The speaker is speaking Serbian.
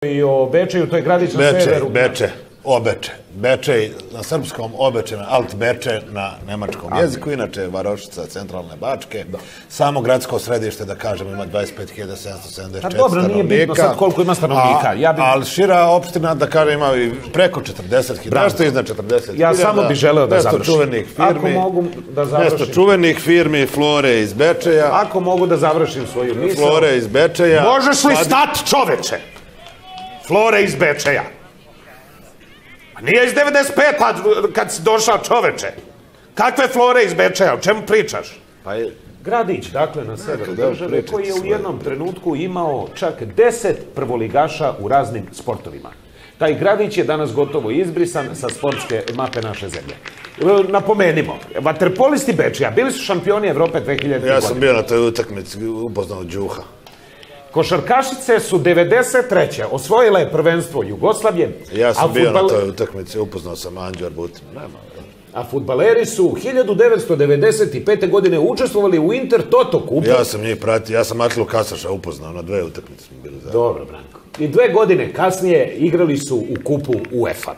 i o Bečeju, to je gradić na severu. Obeče. Bečej na srpskom, Obeče na Alt Beče na nemačkom jeziku, inače Varošica, centralne Bačke. Samo gradsko središte, da kažem, ima 25.774 stanovnika. Dobro, nije bitno sad koliko ima stanovnika. Ali šira opština, da kažem, ima i preko 40.000, nešto iznad 40.000. Ja samo bih želeo da završim. Nešto čuvenih firmi. Ako mogu da završim. Nešto čuvenih firmi, Flore iz Bečeja. Ako mogu da završim svoju misao. Flore iz Bečeja. Možeš li stati, čoveče? Flore iz Bečeja. Nije iz 95-a kad si došao, čoveče. Kakve Flore iz Bečeja, o čemu pričaš? Gradić, dakle, na severu države, koji je u jednom trenutku imao čak 10 prvoligaša u raznim sportovima. Taj gradić je danas gotovo izbrisan sa sportske mape naše zemlje. Napomenimo, vaterpolisti Bečeja bili su šampioni Evrope 2000. godine. Ja sam bio na toj utakmici, upoznao Đuha. Košarkašice su 93. osvojile prvenstvo Jugoslavije. Ja sam bio na toj utakmici, upoznao sam Anđu Arbutin. A fudbaleri su 1995. godine učestvovali u Inter Toto kupu. Ja sam njih pratio, ja sam Atilu Kasaša upoznao, na 2 utakmice smo bili zajedno. Dobro, Branko. I 2 godine kasnije igrali su u kupu UEFA.